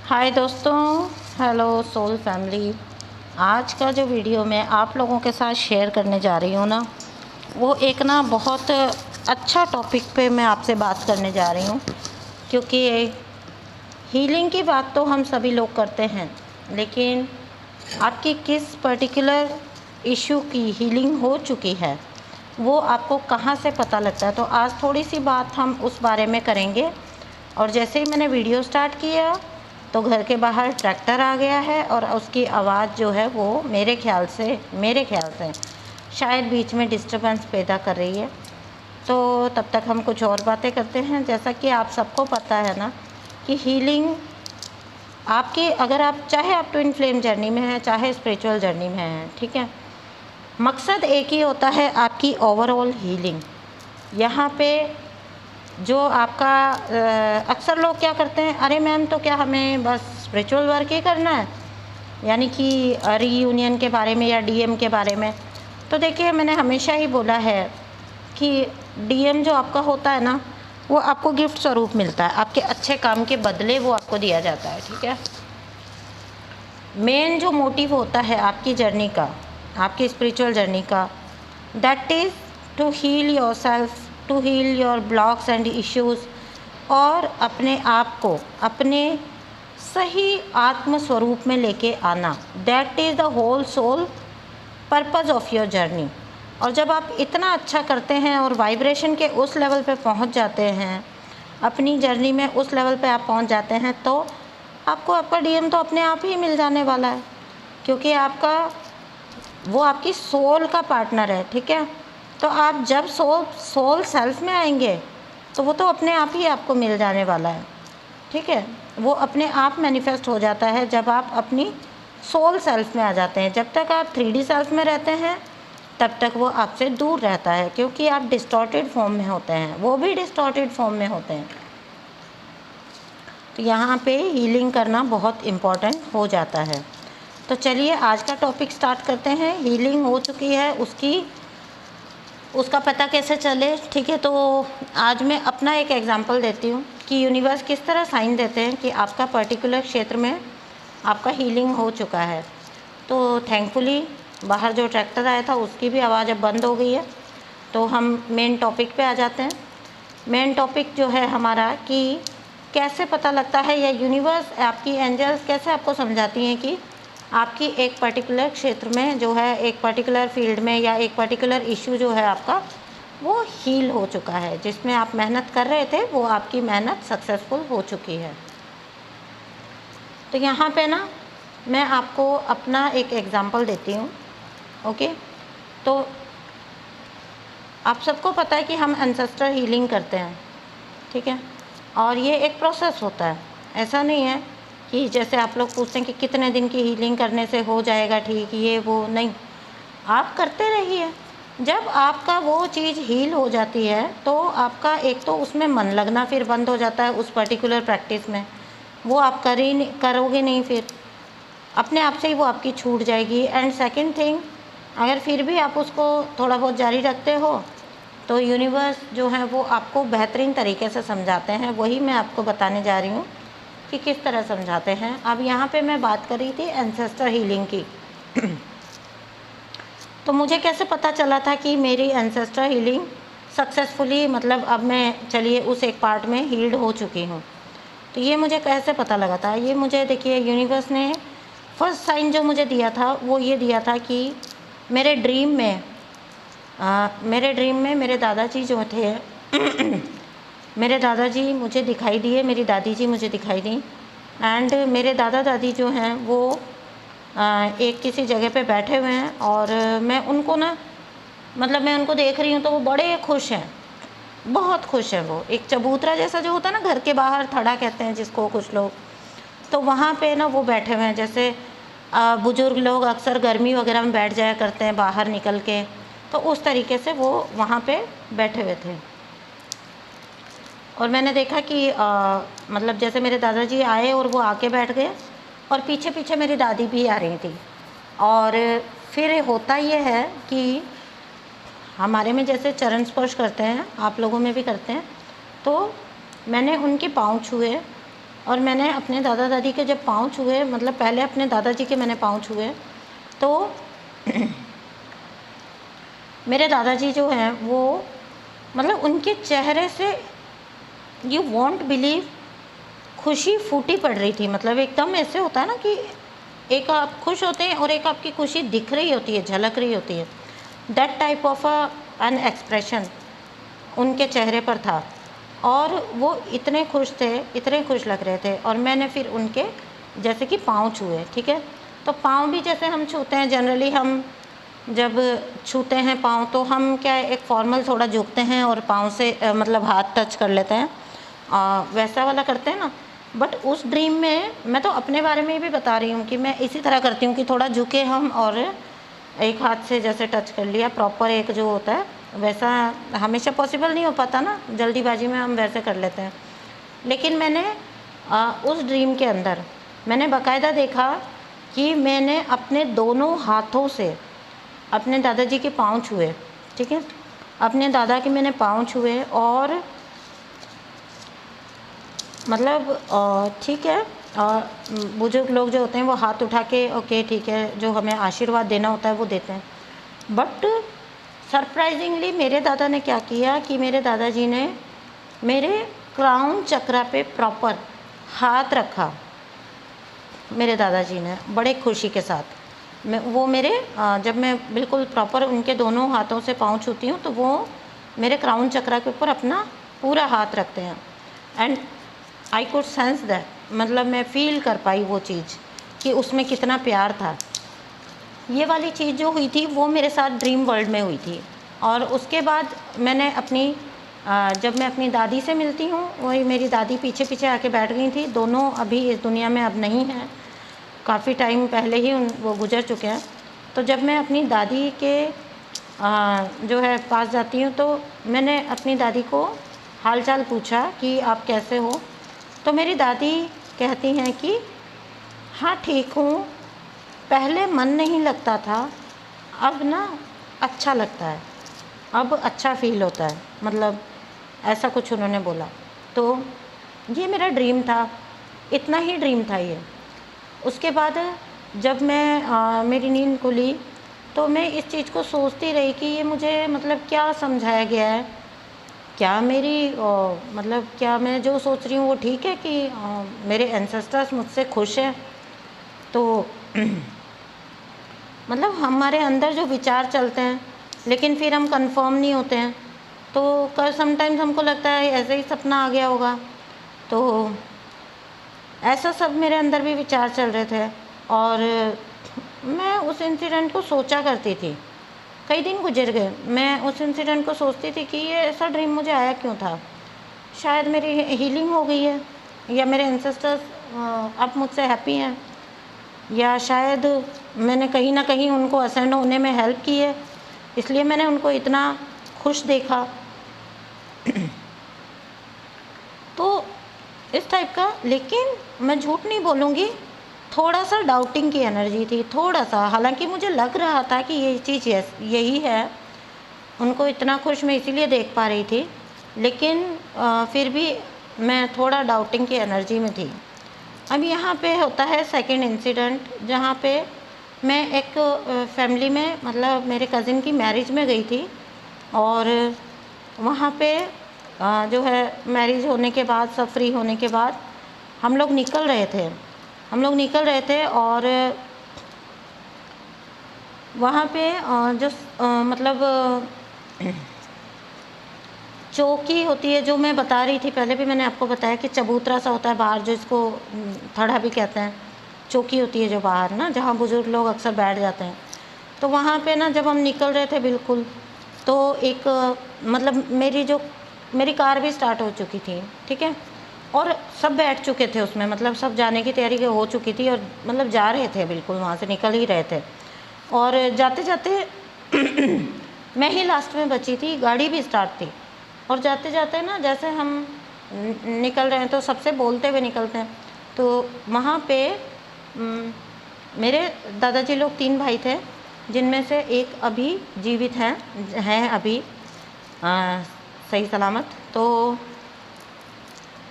हाय दोस्तों, hello soul family. आज का जो वीडियो मैं आप लोगों के साथ शेयर करने जा रही हूँ ना, वो एक ना बहुत अच्छा टॉपिक पे मैं आपसे बात करने जा रही हूँ। क्योंकि हीलिंग की बात तो हम सभी लोग करते हैं, लेकिन आपकी किस पर्टिकुलर इशू की हीलिंग हो चुकी है वो आपको कहाँ से पता लगता है। तो आज थोड़ी सी बात हम उस बारे में करेंगे। और जैसे ही मैंने वीडियो स्टार्ट किया तो घर के बाहर ट्रैक्टर आ गया है और उसकी आवाज़ जो है वो मेरे ख्याल से शायद बीच में डिस्टरबेंस पैदा कर रही है। तो तब तक हम कुछ और बातें करते हैं। जैसा कि आप सबको पता है ना कि हीलिंग आपकी, अगर आप चाहे आप ट्विन फ्लेम जर्नी में हैं चाहे स्पिरिचुअल जर्नी में हैं, ठीक है, मकसद एक ही होता है, आपकी ओवरऑल हीलिंग। यहाँ पे जो आपका अक्सर लोग क्या करते हैं, अरे मैम तो क्या हमें बस स्पिरिचुअल वर्क ही करना है, यानी कि रीयूनियन के बारे में या डीएम के बारे में। तो देखिए, मैंने हमेशा ही बोला है कि डीएम जो आपका होता है ना, वो आपको गिफ्ट स्वरूप मिलता है, आपके अच्छे काम के बदले वो आपको दिया जाता है, ठीक है। मेन जो मोटिव होता है आपकी जर्नी का, आपकी स्पिरिचुअल जर्नी का, that is to heal your self, to heal your blocks and issues, और अपने आप को अपने सही आत्म स्वरूप में लेके आना। That is the whole sole purpose of your journey. और जब आप इतना अच्छा करते हैं और वाइब्रेशन के उस लेवल पे पहुंच जाते हैं, अपनी जर्नी में उस लेवल पे आप पहुंच जाते हैं, तो आपको आपका डीएम तो अपने आप ही मिल जाने वाला है। क्योंकि वो आपकी सोल का पार्टनर है, ठीक है। तो आप जब सोल सेल्फ में आएंगे तो वो तो अपने आप ही आपको मिल जाने वाला है, ठीक है। वो अपने आप मैनिफेस्ट हो जाता है जब आप अपनी सोल सेल्फ में आ जाते हैं। जब तक आप 3D सेल्फ में रहते हैं तब तक वो आपसे दूर रहता है, क्योंकि आप डिस्टॉर्टेड फॉर्म में होते हैं, वो भी डिस्टॉर्टेड फॉर्म में होते हैं। तो यहाँ पे हीलिंग करना बहुत इम्पॉर्टेंट हो जाता है। तो चलिए आज का टॉपिक स्टार्ट करते हैं। हीलिंग हो चुकी है उसका पता कैसे चले, ठीक है। तो आज मैं अपना एक एग्जांपल देती हूँ कि यूनिवर्स किस तरह साइन देते हैं कि आपका पर्टिकुलर क्षेत्र में आपका हीलिंग हो चुका है। तो थैंकफुली बाहर जो ट्रैक्टर आया था उसकी भी आवाज़ अब बंद हो गई है। तो हम मेन टॉपिक पे आ जाते हैं। मेन टॉपिक जो है हमारा कि कैसे पता लगता है, या यूनिवर्स, आपकी एंजल्स कैसे आपको समझाती हैं कि आपकी एक पर्टिकुलर क्षेत्र में जो है, एक पर्टिकुलर फील्ड में या एक पर्टिकुलर इशू जो है आपका, वो हील हो चुका है। जिसमें आप मेहनत कर रहे थे वो आपकी मेहनत सक्सेसफुल हो चुकी है। तो यहाँ पे ना मैं आपको अपना एक एग्जांपल देती हूँ, ओके। तो आप सबको पता है कि हम एंसेस्टर हीलिंग करते हैं, ठीक है। और ये एक प्रोसेस होता है, ऐसा नहीं है कि जैसे आप लोग पूछते हैं कि कितने दिन की हीलिंग करने से हो जाएगा ठीक, ये वो नहीं। आप करते रहिए। जब आपका वो चीज़ हील हो जाती है तो आपका एक तो उसमें मन लगना फिर बंद हो जाता है, उस पर्टिकुलर प्रैक्टिस में वो आप करोगे नहीं, फिर अपने आप से ही वो आपकी छूट जाएगी। एंड सेकंड थिंग, अगर फिर भी आप उसको थोड़ा बहुत जारी रखते हो तो यूनिवर्स जो है वो आपको बेहतरीन तरीके से समझाते हैं। वही मैं आपको बताने जा रही हूँ कि किस तरह समझाते हैं। अब यहाँ पे मैं बात कर रही थी एंसेस्टर हीलिंग की। तो मुझे कैसे पता चला था कि मेरी एंसेस्टर हीलिंग सक्सेसफुली, मतलब अब मैं चलिए उस एक पार्ट में हील्ड हो चुकी हूँ। तो ये मुझे कैसे पता लगा था, ये मुझे देखिए यूनिवर्स ने फर्स्ट साइन जो मुझे दिया था वो ये दिया था कि मेरे ड्रीम में मेरे दादाजी जो थे मेरे दादाजी मुझे दिखाई दिए, मेरी दादी जी मुझे दिखाई दी। एंड मेरे दादा दादी जो हैं वो एक किसी जगह पे बैठे हुए हैं, और मैं उनको ना, मतलब मैं उनको देख रही हूँ तो वो बड़े खुश हैं, बहुत खुश हैं। वो एक चबूतरा जैसा जो होता है ना, घर के बाहर थड़ा कहते हैं जिसको कुछ लोग, तो वहाँ पे ना वो बैठे हुए हैं। जैसे बुज़ुर्ग लोग अक्सर गर्मी वगैरह में बैठ जाया करते हैं बाहर निकल के, तो उस तरीके से वो वहाँ पे बैठे हुए थे। और मैंने देखा कि मतलब जैसे मेरे दादाजी आए और वो आके बैठ गए, और पीछे पीछे मेरी दादी भी आ रही थी। और फिर होता ये है कि हमारे में जैसे चरण स्पर्श करते हैं, आप लोगों में भी करते हैं, तो मैंने उनके पाँव छुए और मैंने अपने दादा दादी के जब पाँव छुए, मतलब पहले अपने दादाजी के मैंने पाँव छुए, तो मेरे दादाजी जो हैं वो मतलब उनके चेहरे से यू वॉन्ट बिलीव खुशी फूटी पड़ रही थी। मतलब एकदम ऐसे होता है ना कि एक आप खुश होते हैं और एक आपकी खुशी दिख रही होती है, झलक रही होती है। That type of an expression उनके चेहरे पर था और वो इतने खुश थे, इतने खुश लग रहे थे। और मैंने फिर उनके जैसे कि पाँव छुए, ठीक है। तो पाँव भी जैसे हम छूते हैं, जनरली हम जब छूते हैं पाँव तो हम क्या है, एक फॉर्मल थोड़ा झुकते हैं और पाँव से मतलब हाथ टच कर लेते हैं, वैसा वाला करते हैं ना। बट उस ड्रीम में मैं तो अपने बारे में भी बता रही हूँ कि मैं इसी तरह करती हूँ कि थोड़ा झुके हम और एक हाथ से जैसे टच कर लिया, प्रॉपर एक जो होता है वैसा हमेशा पॉसिबल नहीं हो पाता ना, जल्दीबाजी में हम वैसे कर लेते हैं। लेकिन मैंने उस ड्रीम के अंदर मैंने बाकायदा देखा कि मैंने अपने दोनों हाथों से अपने दादाजी के पाँव छुए, ठीक है। अपने दादा के मैंने पाँव छुए और मतलब ठीक है, बुजुर्ग लोग जो होते हैं वो हाथ उठा के ओके ठीक है, जो हमें आशीर्वाद देना होता है वो देते हैं। बट सरप्राइजिंगली मेरे दादा ने क्या किया कि मेरे दादाजी ने मेरे क्राउन चक्रा पे प्रॉपर हाथ रखा। मेरे दादाजी ने बड़े खुशी के साथ वो मेरे जब मैं बिल्कुल प्रॉपर उनके दोनों हाथों से पाँव छूती हूँ तो वो मेरे क्राउन चक्रा के ऊपर अपना पूरा हाथ रखते हैं। And I could sense that, मतलब मैं फील कर पाई वो चीज़ कि उसमें कितना प्यार था। ये वाली चीज़ जो हुई थी वो मेरे साथ ड्रीम वर्ल्ड में हुई थी। और उसके बाद मैंने अपनी जब मैं अपनी दादी से मिलती हूँ, वही मेरी दादी पीछे पीछे आके बैठ गई थी। दोनों अभी इस दुनिया में अब नहीं हैं, काफ़ी टाइम पहले ही वो गुजर चुके हैं। तो जब मैं अपनी दादी के जो है पास जाती हूँ तो मैंने अपनी दादी को हालचाल पूछा कि आप कैसे हो। तो मेरी दादी कहती हैं कि हाँ ठीक हूँ, पहले मन नहीं लगता था, अब ना अच्छा लगता है, अब अच्छा फील होता है, मतलब ऐसा कुछ उन्होंने बोला। तो ये मेरा ड्रीम था, इतना ही ड्रीम था ये। उसके बाद जब मैं मेरी नींद खुली तो मैं इस चीज़ को सोचती रही कि ये मुझे मतलब क्या समझाया गया है, क्या मेरी मतलब क्या मैं जो सोच रही हूँ वो ठीक है कि मेरे एंसेस्टर्स मुझसे खुश हैं। तो मतलब हमारे अंदर जो विचार चलते हैं लेकिन फिर हम कंफर्म नहीं होते हैं, तो समटाइम्स हमको लगता है ऐसे ही सपना आ गया होगा। तो ऐसा सब मेरे अंदर भी विचार चल रहे थे और मैं उस इंसिडेंट को सोचा करती थी। कई दिन गुजर गए, मैं उस इंसिडेंट को सोचती थी कि ये ऐसा ड्रीम मुझे आया क्यों था। शायद मेरी हीलिंग हो गई है, या मेरे एंसेस्टर्स अब मुझसे हैप्पी हैं, या शायद मैंने कहीं ना कहीं उनको असेंड होने में हेल्प की है, इसलिए मैंने उनको इतना खुश देखा। तो इस टाइप का। लेकिन मैं झूठ नहीं बोलूँगी, थोड़ा सा डाउटिंग की एनर्जी थी, थोड़ा सा। हालांकि मुझे लग रहा था कि ये चीज़ यही है, उनको इतना खुश मैं इसीलिए देख पा रही थी, लेकिन फिर भी मैं थोड़ा डाउटिंग की एनर्जी में थी। अब यहाँ पे होता है सेकंड इंसिडेंट, जहाँ पे मैं एक फैमिली में मतलब मेरे कज़िन की मैरिज में गई थी। और वहाँ पे जो है मैरिज होने के बाद, सब फ्री होने के बाद हम लोग निकल रहे थे और वहाँ पे जो मतलब चौकी होती है, जो मैं बता रही थी पहले भी मैंने आपको बताया कि चबूतरा सा होता है बाहर, जो इसको थड़ा भी कहते हैं। चौकी होती है जो बाहर ना, जहाँ बुजुर्ग लोग अक्सर बैठ जाते हैं। तो वहाँ पे ना जब हम निकल रहे थे बिल्कुल, तो एक मतलब मेरी कार भी स्टार्ट हो चुकी थी, ठीक है, और सब बैठ चुके थे उसमें, मतलब सब जाने की तैयारी हो चुकी थी और मतलब जा रहे थे, बिल्कुल वहाँ से निकल ही रहे थे। और जाते जाते मैं ही लास्ट में बची थी, गाड़ी भी स्टार्ट थी। और जाते जाते ना जैसे हम निकल रहे हैं तो सबसे बोलते हुए निकलते हैं। तो वहाँ पे मेरे दादाजी लोग 3 भाई थे, जिनमें से एक अभी जीवित हैं अभी सही सलामत। तो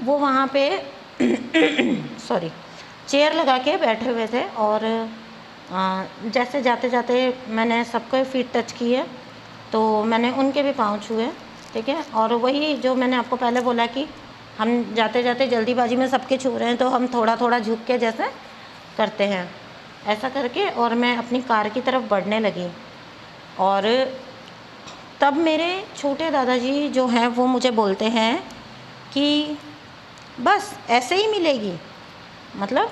वो वहाँ पे सॉरी, चेयर लगा के बैठे हुए थे और जैसे जाते जाते मैंने सबके फीट टच किए, तो मैंने उनके भी पाँव छुए, ठीक है। और वही जो मैंने आपको पहले बोला कि हम जाते जाते जल्दीबाजी में सबके छू रहे हैं, तो हम थोड़ा थोड़ा झुक के जैसे करते हैं, ऐसा करके और मैं अपनी कार की तरफ बढ़ने लगी। और तब मेरे छोटे दादाजी जो हैं वो मुझे बोलते हैं कि बस ऐसे ही मिलेगी। मतलब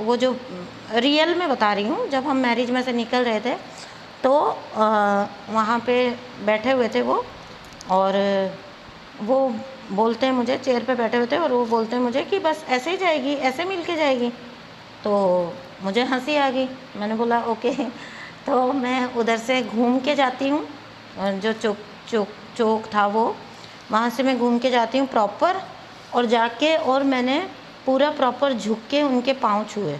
वो जो रियल में बता रही हूँ, जब हम मैरिज में से निकल रहे थे तो वहाँ पे बैठे हुए थे वो, और वो बोलते हैं मुझे, चेयर पे बैठे हुए थे और वो बोलते हैं मुझे कि बस ऐसे ही जाएगी, ऐसे मिल के जाएगी। तो मुझे हंसी आ गई, मैंने बोला ओके। तो मैं उधर से घूम के जाती हूँ, जो चौक था वो, वहाँ से मैं घूम के जाती हूँ प्रॉपर, और जाके और मैंने पूरा प्रॉपर झुक के उनके पाँव छुए,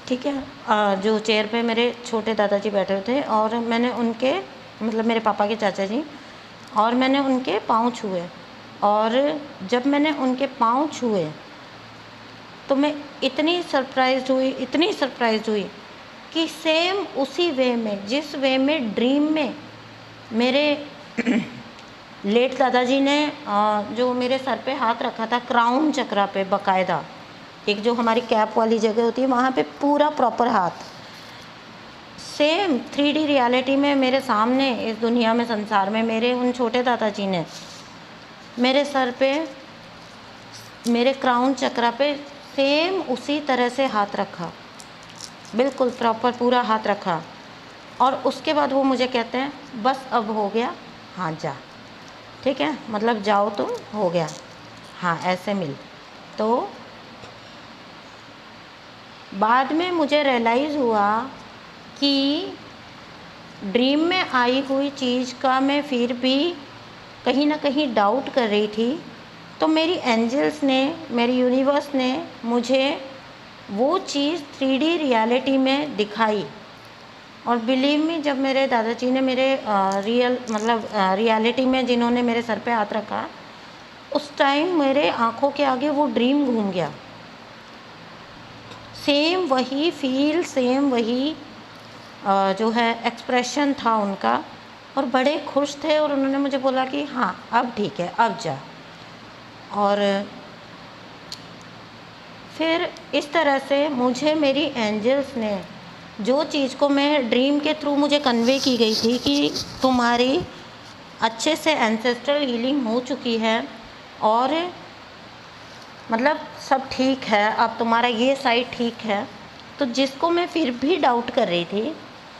ठीक है। जो चेयर पे मेरे छोटे दादाजी बैठे हुए थे और मैंने उनके, मतलब मेरे पापा के चाचा जी, और मैंने उनके पाँव छुए। और जब मैंने उनके पाँव छुए तो मैं इतनी सरप्राइज़ हुई कि सेम उसी वे में, जिस वे में ड्रीम में मेरे लेट दादाजी ने जो मेरे सर पे हाथ रखा था क्राउन चक्रा पे, बाकायदा एक जो हमारी कैप वाली जगह होती है वहाँ पे पूरा प्रॉपर हाथ, सेम 3D रियलिटी में मेरे सामने इस दुनिया में, संसार में, मेरे उन छोटे दादाजी ने मेरे सर पे, मेरे क्राउन चक्रा पे सेम उसी तरह से हाथ रखा, बिल्कुल प्रॉपर पूरा हाथ रखा। और उसके बाद वो मुझे कहते हैं बस अब हो गया, हाँ जा, ठीक है, मतलब जाओ तुम, हो गया, हाँ ऐसे मिल। तो बाद में मुझे रियलाइज़ हुआ कि ड्रीम में आई हुई चीज़ का मैं फिर भी कहीं ना कहीं डाउट कर रही थी, तो मेरी एंजल्स ने, मेरी यूनिवर्स ने मुझे वो चीज़ 3D रियलिटी में दिखाई। और बिलीव मी, जब मेरे दादाजी ने मेरे रियलिटी में जिन्होंने मेरे सर पे हाथ रखा, उस टाइम मेरे आँखों के आगे वो ड्रीम घूम गया, सेम वही फील, सेम वही जो है एक्सप्रेशन था उनका, और बड़े खुश थे। और उन्होंने मुझे बोला कि हाँ अब ठीक है, अब जा। और फिर इस तरह से मुझे मेरी एंजल्स ने जो चीज़ को मैं ड्रीम के थ्रू मुझे कन्वे की गई थी कि तुम्हारी अच्छे से एंसेस्ट्रल हीलिंग हो चुकी है और मतलब सब ठीक है, अब तुम्हारा ये साइड ठीक है, तो जिसको मैं फिर भी डाउट कर रही थी,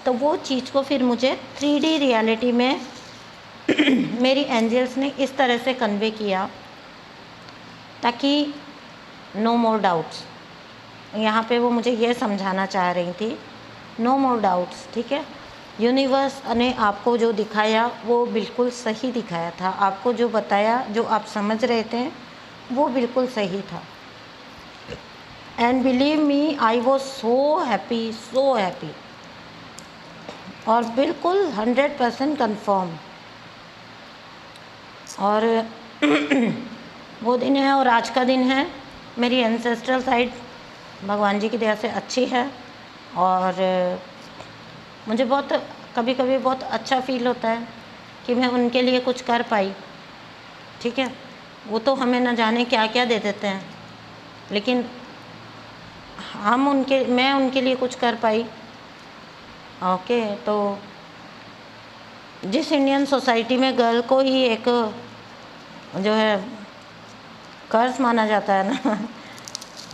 तो वो चीज़ को फिर मुझे 3D रियलिटी में मेरी एंजल्स ने इस तरह से कन्वे किया ताकि नो मोर डाउट्स। यहाँ पे वो मुझे ये समझाना चाह रही थी, नो मोर डाउट्स, ठीक है। यूनिवर्स ने आपको जो दिखाया वो बिल्कुल सही दिखाया था, आपको जो बताया, जो आप समझ रहे थे वो बिल्कुल सही था। And believe me, I was so happy, so happy, और बिल्कुल 100% कन्फर्म। और वो दिन है और आज का दिन है, मेरी एंसेस्ट्रल साइड भगवान जी की दया से अच्छी है, और मुझे बहुत कभी कभी बहुत अच्छा फील होता है कि मैं उनके लिए कुछ कर पाई, ठीक है। वो तो हमें न जाने क्या क्या दे देते हैं, लेकिन मैं उनके लिए कुछ कर पाई। ओके, तो जिस इंडियन सोसाइटी में गर्ल को ही एक जो है कर्ज माना जाता है ना,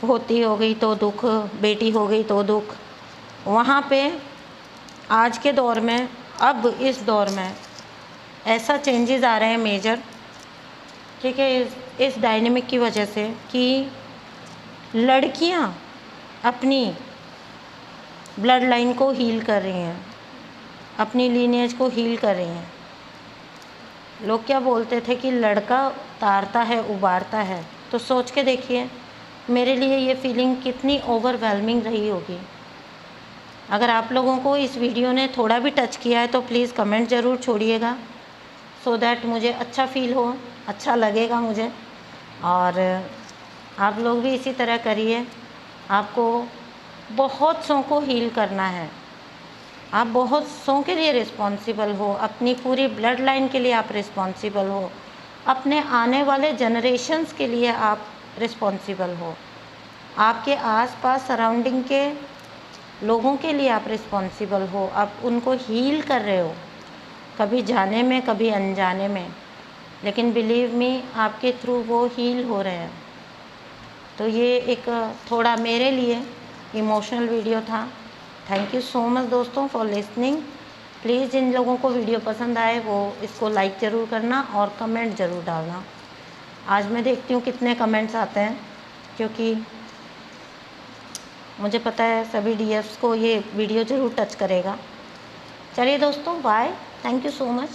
होती हो गई तो दुख, बेटी हो गई तो दुख, वहाँ पे आज के दौर में, अब इस दौर में ऐसा चेंजेस आ रहे हैं मेजर, ठीक है, इस डायनेमिक की वजह से कि लड़कियां अपनी ब्लड लाइन को हील कर रही हैं, अपनी लीनिएज को हील कर रही हैं। लोग क्या बोलते थे कि लड़का तारता है, उबारता है, तो सोच के देखिए मेरे लिए ये फीलिंग कितनी ओवरवेलमिंग रही होगी। अगर आप लोगों को इस वीडियो ने थोड़ा भी टच किया है तो प्लीज़ कमेंट ज़रूर छोड़िएगा, सो दैट मुझे अच्छा फील हो, अच्छा लगेगा मुझे। और आप लोग भी इसी तरह करिए। आपको बहुत सौ को हील करना है, आप बहुत सौ के लिए रिस्पॉन्सिबल हो, अपनी पूरी ब्लड लाइन के लिए आप रिस्पॉन्सिबल हो, अपने आने वाले जनरेशन्स के लिए आप रिस्पॉन्सिबल हो, आपके आसपास सराउंडिंग के लोगों के लिए आप रिस्पॉन्सिबल हो, आप उनको हील कर रहे हो, कभी जाने में कभी अनजाने में, लेकिन बिलीव मी आपके थ्रू वो हील हो रहे हैं। तो ये एक थोड़ा मेरे लिए इमोशनल वीडियो था। थैंक यू सो मच दोस्तों फॉर लिसनिंग। प्लीज़ जिन लोगों को वीडियो पसंद आए वो इसको लाइक ज़रूर करना और कमेंट ज़रूर डालना। आज मैं देखती हूँ कितने कमेंट्स आते हैं, क्योंकि मुझे पता है सभी डीएफ्स को ये वीडियो ज़रूर टच करेगा। चलिए दोस्तों, bye, thank you so much.